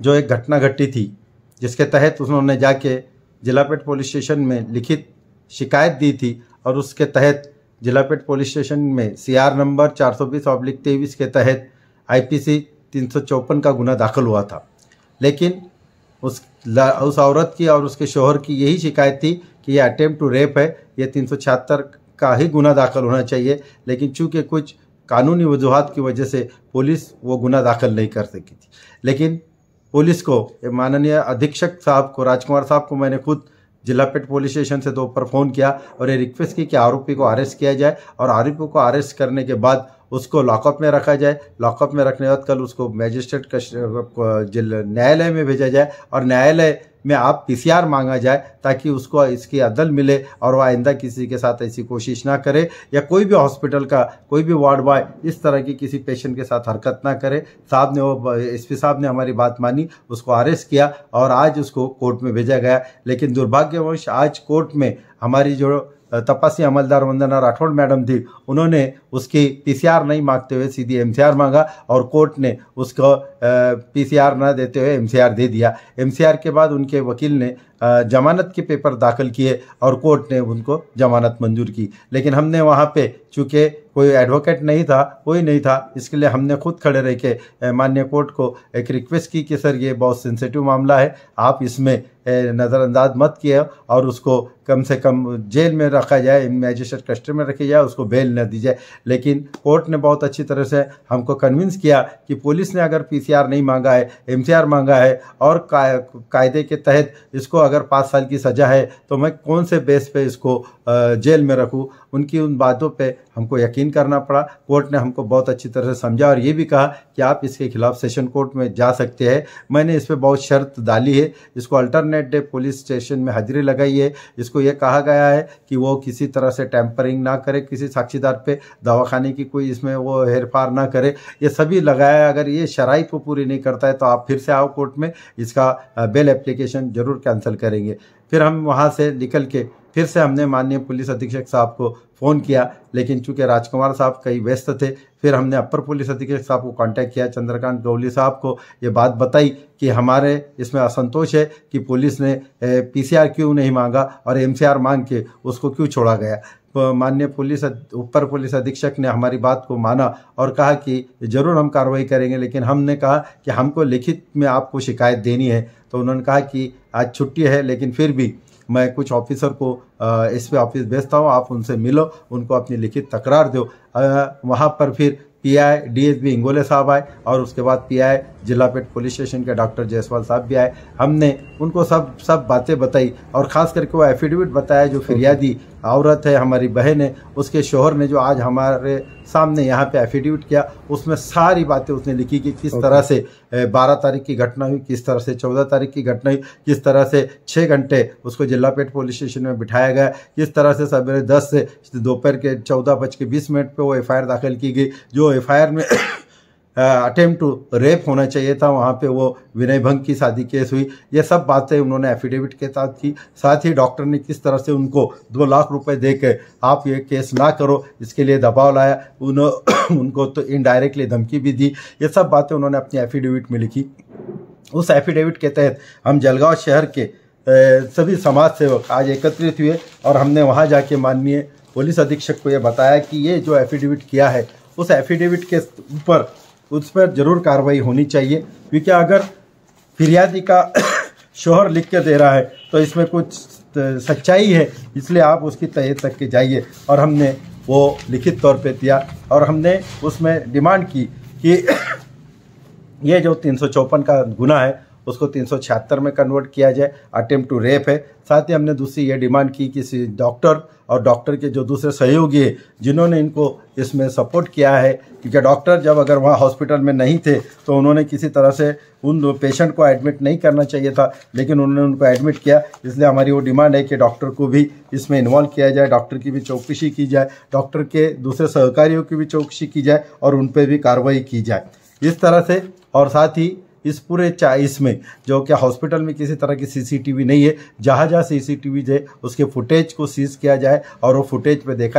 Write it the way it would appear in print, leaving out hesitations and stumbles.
जो एक घटना घटी थी, जिसके तहत उन्होंने जाके जिलापेट पुलिस स्टेशन में लिखित शिकायत दी थी और उसके तहत जिलापेट पुलिस स्टेशन में CR नंबर 420/23 के तहत IPC 354 का गुना दाखिल हुआ था। लेकिन उस औरत की और उसके शौहर की यही शिकायत थी कि ये अटेम्प्ट टू रेप है, ये 376 का ही गुना दाखिल होना चाहिए। लेकिन चूंकि कुछ कानूनी वजूहात की वजह से पुलिस वो गुना दाखिल नहीं कर सकी थी। लेकिन पुलिस को, माननीय अधीक्षक साहब को, राजकुमार साहब को मैंने खुद जिलापेट पुलिस स्टेशन से दोपहर फ़ोन किया और ये रिक्वेस्ट की कि आरोपी को अरेस्ट किया जाए और आरोपी को अरेस्ट करने के बाद उसको लॉकअप में रखा जाए। लॉकअप में रखने के बाद कल उसको मैजिस्ट्रेट न्यायालय में भेजा जाए और न्यायालय में आप PCR मांगा जाए ताकि उसको इसकी अदल मिले और वह आइंदा किसी के साथ ऐसी कोशिश ना करे या कोई भी हॉस्पिटल का कोई भी वार्ड बॉय इस तरह की किसी पेशेंट के साथ हरकत ना करे। साहब ने, वो SP साहब ने हमारी बात मानी, उसको अरेस्ट किया और आज उसको कोर्ट में भेजा गया। लेकिन दुर्भाग्यवश आज कोर्ट में हमारी जो तपासी अमलदार वंदना राठौड़ मैडम थी, उन्होंने उसकी PCR नहीं मांगते हुए सीधी MCR मांगा और कोर्ट ने उसको PCR न देते हुए MCR दे दिया। MCR के बाद उनके वकील ने जमानत के पेपर दाखिल किए और कोर्ट ने उनको जमानत मंजूर की। लेकिन हमने वहाँ पे चूँकि कोई एडवोकेट नहीं था, कोई नहीं था, इसके लिए हमने खुद खड़े रह के माननीय कोर्ट को एक रिक्वेस्ट की कि सर ये बहुत सेंसिटिव मामला है, आप इसमें नज़रअंदाज मत किए और उसको कम से कम जेल में रखा जाए, मैजिस्ट्रेट कस्टडी में रखी जाए, उसको बेल न दी जाए। लेकिन कोर्ट ने बहुत अच्छी तरह से हमको कन्विंस किया कि पुलिस ने अगर PCR नहीं मांगा है, MCR मांगा है और कायदे के तहत इसको अगर 5 साल की सज़ा है तो मैं कौन से बेस पे इसको जेल में रखूं। उनकी उन बातों पे हमको यकीन करना पड़ा। कोर्ट ने हमको बहुत अच्छी तरह से समझा और ये भी कहा कि आप इसके खिलाफ सेशन कोर्ट में जा सकते हैं। मैंने इस पे बहुत शर्त डाली है, इसको अल्टरनेट डे पुलिस स्टेशन में हाजिरी लगाई है। इसको ये कहा गया है कि वो किसी तरह से टैंपरिंग ना करे, किसी साक्षीदार पे दवाखाने की कोई इसमें वो हेरफार ना करे, ये सभी लगाया है। अगर ये शराइत को पूरी नहीं करता है तो आप फिर से आओ कोर्ट में, इसका बेल एप्लीकेशन जरूर कैंसिल करेंगे। फिर हम वहाँ से निकल के फिर से हमने माननीय पुलिस अधीक्षक साहब को फ़ोन किया, लेकिन चूंकि राजकुमार साहब कई व्यस्त थे, फिर हमने अपर पुलिस अधीक्षक साहब को कांटेक्ट किया, चंद्रकांत गौली साहब को ये बात बताई कि हमारे इसमें असंतोष है कि पुलिस ने PCR क्यों नहीं मांगा और MCR मांग के उसको क्यों छोड़ा गया। तो माननीय अपर पुलिस अधीक्षक ने हमारी बात को माना और कहा कि ज़रूर हम कार्रवाई करेंगे, लेकिन हमने कहा कि हमको लिखित में आपको शिकायत देनी है। तो उन्होंने कहा कि आज छुट्टी है, लेकिन फिर भी मैं कुछ ऑफिसर को SP ऑफिस भेजता हूँ, आप उनसे मिलो, उनको अपनी लिखित तकरार दो। वहाँ पर फिर PI DSP इंगोले साहब आए और उसके बाद PI जिलापेट पुलिस स्टेशन के डॉक्टर जायसवाल साहब भी आए। हमने उनको सब बातें बताई और ख़ास करके वो एफिडेविट बताया जो फिरियादी औरत है, हमारी बहन है, उसके शोहर ने जो आज हमारे सामने यहाँ पे एफिडेविट किया, उसमें सारी बातें उसने लिखी कि किस तरह से 12 तारीख की घटना हुई, किस तरह से 14 तारीख की घटना हुई, किस तरह से 6 घंटे उसको जिलापेट पुलिस स्टेशन में बिठाया गया, किस तरह से सवेरे 10 से दोपहर के 14:20 पे वो FIR दाखिल की गई। जो FIR में अटेम्प्ट टू रेप होना चाहिए था, वहाँ पे वो विनय भंग की शादी केस हुई। ये सब बातें उन्होंने एफिडेविट के साथ की। साथ ही डॉक्टर ने किस तरह से उनको 2 लाख रुपए दे के आप ये केस ना करो इसके लिए दबाव लाया, उनको तो इनडायरेक्टली धमकी भी दी। ये सब बातें उन्होंने अपनी एफिडेविट में लिखी। उस एफिडेविट के तहत हम जलगांव शहर के सभी समाज सेवक आज एकत्रित हुए और हमने वहाँ जाके माननीय पुलिस अधीक्षक को ये बताया कि ये जो एफिडेविट किया है उस एफिडेविट के ऊपर उस पर जरूर कार्रवाई होनी चाहिए, क्योंकि अगर फिरियादी का शोहर लिख के दे रहा है तो इसमें कुछ सच्चाई है, इसलिए आप उसकी तह तक के जाइए। और हमने वो लिखित तौर पे दिया और हमने उसमें डिमांड की कि ये जो 354 का गुना है उसको 376 में कन्वर्ट किया जाए, अटेम्प्ट टू रेप है। साथ ही हमने दूसरी ये डिमांड की कि डॉक्टर और डॉक्टर के जो दूसरे सहयोगी हैं जिन्होंने इनको इसमें सपोर्ट किया है, क्योंकि डॉक्टर जब अगर वहाँ हॉस्पिटल में नहीं थे तो उन्होंने किसी तरह से उन पेशेंट को एडमिट नहीं करना चाहिए था, लेकिन उन्होंने उनको एडमिट किया। इसलिए हमारी वो डिमांड है कि डॉक्टर को भी इसमें इन्वॉल्व किया जाए, डॉक्टर की भी चौकसी की जाए, डॉक्टर के दूसरे सहकारियों की भी चौकसी की जाए और उन पर भी कार्रवाई की जाए इस तरह से। और साथ ही इस पूरे इसमें जो कि हॉस्पिटल में किसी तरह की CCTV नहीं है, जहाँ CCTV है उसके फुटेज को सीज किया जाए और वो फुटेज पे देखा